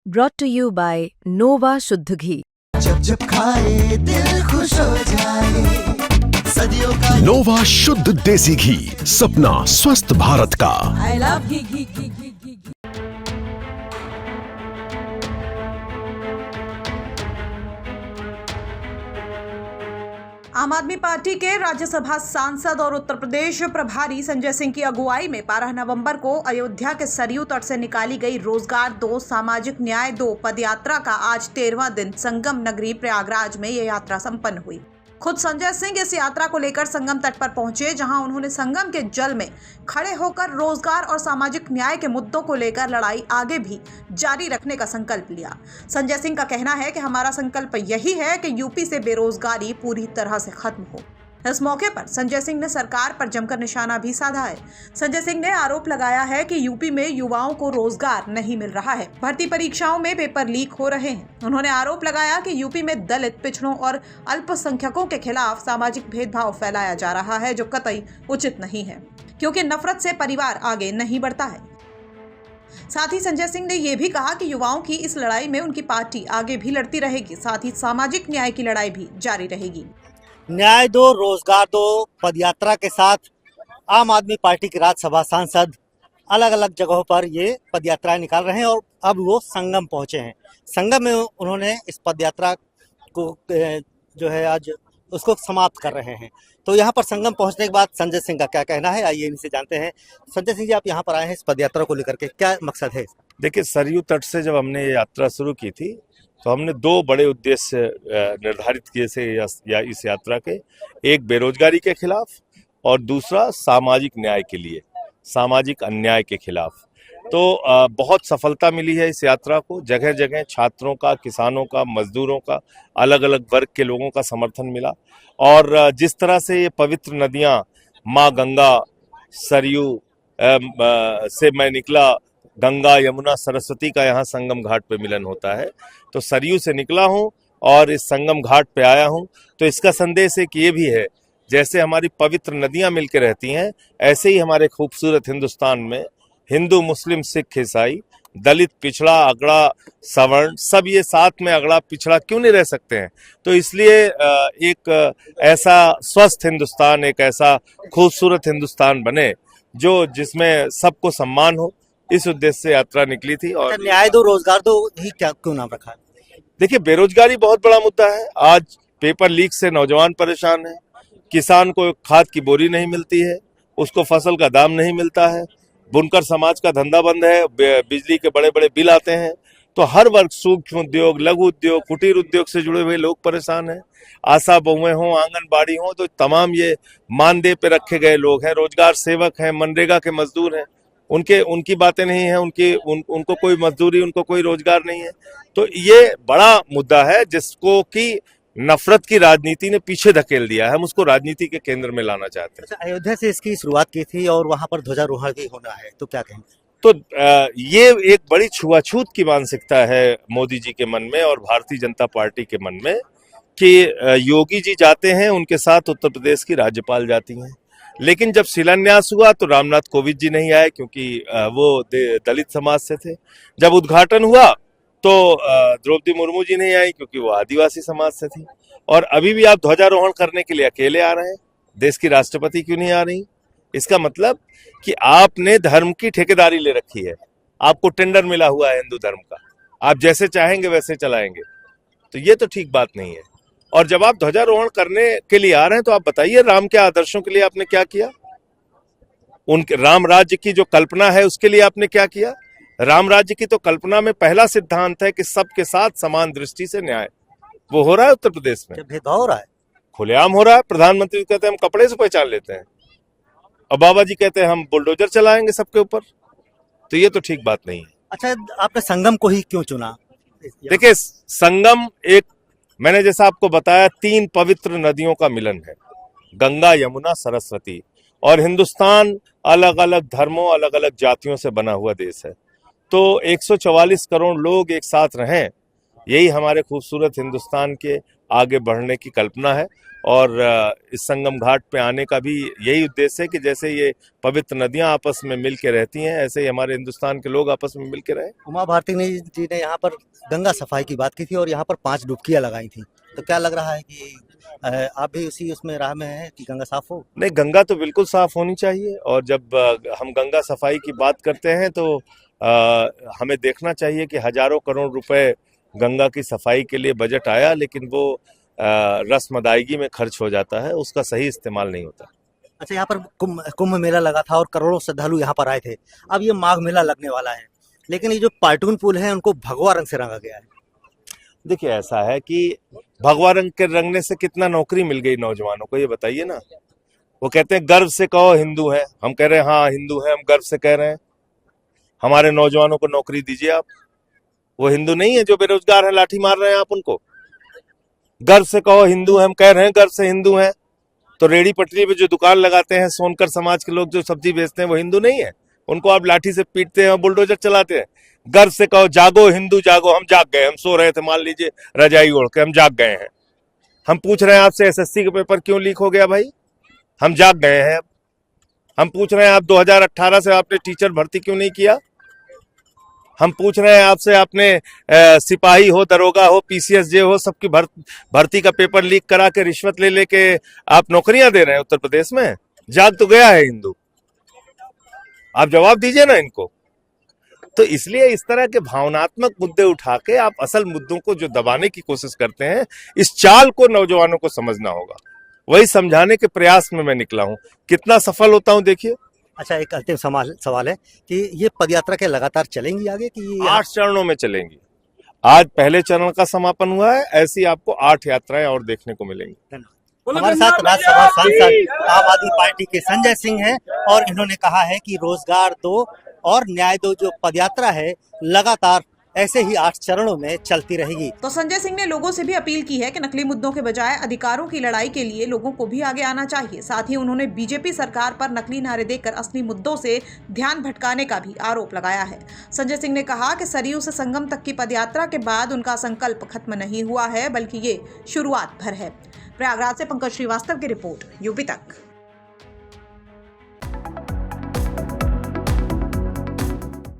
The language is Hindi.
brought to you by Nova शुद्ध घी। जब जब खाए दिल खुश हो जाए, सदियों का नोवा शुद्ध देसी घी, सपना स्वस्थ भारत का। I love घी घी घी घी घी। आम आदमी पार्टी के राज्यसभा सांसद और उत्तर प्रदेश प्रभारी संजय सिंह की अगुवाई में 12 नवंबर को अयोध्या के सरयू तट से निकाली गई रोजगार 2 सामाजिक न्याय 2 पदयात्रा का आज 13वां दिन संगम नगरी प्रयागराज में यह यात्रा संपन्न हुई। खुद संजय सिंह इस यात्रा को लेकर संगम तट पर पहुंचे, जहां उन्होंने संगम के जल में खड़े होकर रोजगार और सामाजिक न्याय के मुद्दों को लेकर लड़ाई आगे भी जारी रखने का संकल्प लिया। संजय सिंह का कहना है कि हमारा संकल्प यही है कि यूपी से बेरोजगारी पूरी तरह से खत्म हो। इस मौके पर संजय सिंह ने सरकार पर जमकर निशाना भी साधा है। संजय सिंह ने आरोप लगाया है कि यूपी में युवाओं को रोजगार नहीं मिल रहा है, भर्ती परीक्षाओं में पेपर लीक हो रहे हैं। उन्होंने आरोप लगाया कि यूपी में दलित, पिछड़ों और अल्पसंख्यकों के खिलाफ सामाजिक भेदभाव फैलाया जा रहा है, जो कतई उचित नहीं है, क्योंकि नफरत से परिवार आगे नहीं बढ़ता है। साथ ही संजय सिंह ने यह भी कहा कि युवाओं की इस लड़ाई में उनकी पार्टी आगे भी लड़ती रहेगी, साथ ही सामाजिक न्याय की लड़ाई भी जारी रहेगी। न्याय दो, रोजगार दो पदयात्रा के साथ आम आदमी पार्टी के राज्यसभा सांसद अलग अलग जगहों पर ये पदयात्राएं निकाल रहे हैं और अब वो संगम पहुंचे हैं। संगम में उन्होंने इस पदयात्रा को जो है आज उसको समाप्त कर रहे हैं। तो यहाँ पर संगम पहुंचने के बाद संजय सिंह का क्या कहना है, आइए इनसे जानते हैं। संजय सिंह जी, आप यहाँ पर आए हैं इस पदयात्रा को लेकर के, क्या मकसद है? देखिए, सरयू तट से जब हमने ये यात्रा शुरू की थी तो हमने 2 बड़े उद्देश्य निर्धारित किए थे या इस यात्रा के। एक बेरोजगारी के खिलाफ और दूसरा सामाजिक न्याय के लिए, सामाजिक अन्याय के खिलाफ। तो बहुत सफलता मिली है इस यात्रा को। जगह जगह छात्रों का, किसानों का, मजदूरों का, अलग अलग वर्ग के लोगों का समर्थन मिला। और जिस तरह से ये पवित्र नदियां, माँ गंगा, सरयू से मैं निकला, गंगा, यमुना, सरस्वती का यहाँ संगम घाट पे मिलन होता है, तो सरयू से निकला हूँ और इस संगम घाट पे आया हूँ। तो इसका संदेश एक ये भी है, जैसे हमारी पवित्र नदियां मिलकर रहती हैं, ऐसे ही हमारे खूबसूरत हिंदुस्तान में हिंदू, मुस्लिम, सिख, ईसाई, दलित, पिछड़ा, अगड़ा, सवर्ण, सब ये साथ में अगड़ा पिछड़ा क्यों नहीं रह सकते हैं। तो इसलिए एक ऐसा स्वस्थ हिंदुस्तान, एक ऐसा खूबसूरत हिंदुस्तान बने जो जिसमें सबको सम्मान हो, इस उद्देश्य से यात्रा निकली थी। और न्याय दो, रोजगार दो ही क्या क्यों नाम रखा है? देखिए, बेरोजगारी बहुत बड़ा मुद्दा है। आज पेपर लीक से नौजवान परेशान है, किसान को खाद की बोरी नहीं मिलती है, उसको फसल का दाम नहीं मिलता है, बुनकर समाज का धंधा बंद है, बिजली के बड़े बड़े बिल आते हैं। तो हर वर्ग, सूक्ष्म उद्योग, लघु उद्योग, कुटीर उद्योग से जुड़े हुए लोग परेशान हैं। आशा बहुएं हों, आंगनबाड़ी हों, तो तमाम ये मानदेय पे रखे गए लोग हैं, रोजगार सेवक हैं, मनरेगा के मजदूर हैं, उनकी बातें नहीं है, उनको कोई मजदूरी, उनको कोई रोजगार नहीं है। तो ये बड़ा मुद्दा है जिसको कि नफरत की राजनीति ने पीछे धकेल दिया है। हम उसको राजनीति के केंद्र में लाना चाहते हैं। अयोध्या से इसकी शुरुआत की थी और वहां पर ध्वजारोहण भी होना है, तो क्या कहेंगे? तो ये एक बड़ी छुआछूत की मानसिकता है मोदी जी के मन में और भारतीय जनता पार्टी के मन में कि योगी जी जाते हैं, उनके साथ उत्तर प्रदेश की राज्यपाल जाती हैं। लेकिन जब शिलान्यास हुआ तो रामनाथ कोविंद जी नहीं आए, क्योंकि वो दलित समाज से थे। जब उद्घाटन हुआ तो द्रौपदी मुर्मू जी नहीं आई, क्योंकि वो आदिवासी समाज से थी। और अभी भी आप ध्वजारोहण करने के लिए अकेले आ रहे हैं, देश की राष्ट्रपति क्यों नहीं आ रही? इसका मतलब कि आपने धर्म की ठेकेदारी ले रखी है, आपको टेंडर मिला हुआ है हिंदू धर्म का, आप जैसे चाहेंगे वैसे चलाएंगे। तो ये तो ठीक बात नहीं है। और जब आप ध्वजारोहण करने के लिए आ रहे हैं तो आप बताइए, राम के आदर्शों के लिए आपने क्या किया? उनके राम राज्य की जो कल्पना है उसके लिए आपने क्या किया? राम राज्य की तो कल्पना में पहला सिद्धांत है कि सबके साथ समान दृष्टि से न्याय। वो हो रहा है उत्तर प्रदेश में? भेदभाव हो रहा है, खुलेआम हो रहा है। प्रधानमंत्री कहते हैं हम कपड़े से पहचान लेते हैं, और बाबा जी कहते हैं हम बुलडोजर चलाएंगे सबके ऊपर। तो ये तो ठीक बात नहीं है। अच्छा, आपने संगम को ही क्यों चुना? देखिए, संगम एक, मैंने जैसा आपको बताया, 3 पवित्र नदियों का मिलन है, गंगा, यमुना, सरस्वती। और हिंदुस्तान अलग अलग धर्मों, अलग अलग जातियों से बना हुआ देश है। तो 144 करोड़ लोग एक साथ रहें, यही हमारे खूबसूरत हिंदुस्तान के आगे बढ़ने की कल्पना है। और इस संगम घाट पे आने का भी यही उद्देश्य है कि जैसे ये पवित्र नदियां आपस में मिल के रहती हैं, ऐसे ही हमारे हिंदुस्तान के लोग आपस में मिल के रहें। उमा भारती जी ने यहाँ पर गंगा सफाई की बात की थी और यहाँ पर 5 डुबकियां लगाई थी, तो क्या लग रहा है कि आप भी उसमें राह में हैं कि गंगा साफ हो? नहीं, गंगा तो बिल्कुल साफ होनी चाहिए। और जब हम गंगा सफाई की बात करते हैं तो हमें देखना चाहिए कि हजारों करोड़ रुपए गंगा की सफाई के लिए बजट आया, लेकिन वो रस्म अदायगी में खर्च हो जाता है, उसका सही इस्तेमाल नहीं होता। अच्छा, यहाँ पर कुंभ मेला लगा था और करोड़ों श्रद्धालु यहाँ पर आए थे। अब ये माघ मेला लगने वाला है, लेकिन ये जो पार्टून पुल है उनको भगवा रंग से रंगा गया है। देखिए, ऐसा है कि भगवा रंग के रंगने से कितना नौकरी मिल गई नौजवानों को, ये बताइए ना। वो कहते हैं गर्व से कहो हिंदू है, हम कह रहे हैं हाँ हिंदू है, हम गर्व से कह रहे हैं। हमारे नौजवानों को नौकरी दीजिए आप। वो हिंदू नहीं है जो बेरोजगार है, लाठी मार रहे हैं आप उनको। गर्व से कहो हिंदू है, हम कह रहे हैं गर्व से हिंदू है। तो रेडी पटरी पे जो दुकान लगाते हैं सोनकर समाज के लोग जो सब्जी बेचते हैं, वो हिंदू नहीं है? उनको आप लाठी से पीटते हैं और बुलडोजर चलाते हैं। गर्व से कहो जागो हिंदू जागो। हम जाग गए, हम सो रहे थे, मान लीजिए रजाई ओढ़ के, हम जाग गए हैं। हम पूछ रहे हैं आपसे एसएससी के पेपर क्यों लीक हो गया भाई? हम जाग गए हैं। हम पूछ रहे हैं आप 2018 से आपने टीचर भर्ती क्यों नहीं किया? हम पूछ रहे हैं आपसे, आपने सिपाही हो, दरोगा हो, पीसीएसजे हो, सबकी भर्ती का पेपर लीक करा के रिश्वत ले लेके आप नौकरियां दे रहे हैं उत्तर प्रदेश में। जाग तो गया है हिंदू, आप जवाब दीजिए ना इनको। तो इसलिए इस तरह के भावनात्मक मुद्दे उठा के आप असल मुद्दों को जो दबाने की कोशिश करते हैं, इस चाल को नौजवानों को समझना होगा। वही समझाने के प्रयास में मैं निकला हूं। कितना सफल होता हूं देखिए। अच्छा, एक अंतिम सवाल है कि ये पदयात्रा के लगातार चलेंगी आगे कि 8 चरणों में चलेंगी। आज पहले चरण का समापन हुआ है, ऐसी आपको 8 यात्राएं और देखने को मिलेंगी। हमारे साथ राज्यसभा सांसद आम आदमी पार्टी के संजय सिंह हैं और इन्होंने कहा है कि रोजगार दो और न्याय दो जो पदयात्रा है लगातार ऐसे ही 8 चरणों में चलती रहेगी। तो संजय सिंह ने लोगों से भी अपील की है कि नकली मुद्दों के बजाय अधिकारों की लड़ाई के लिए लोगों को भी आगे आना चाहिए। साथ ही उन्होंने बीजेपी सरकार पर नकली नारे देकर असली मुद्दों से ध्यान भटकाने का भी आरोप लगाया है। संजय सिंह ने कहा कि सरयू से संगम तक की पदयात्रा के बाद उनका संकल्प खत्म नहीं हुआ है, बल्कि ये शुरुआत भर है। प्रयागराज से पंकज श्रीवास्तव की रिपोर्ट, यूपी तक।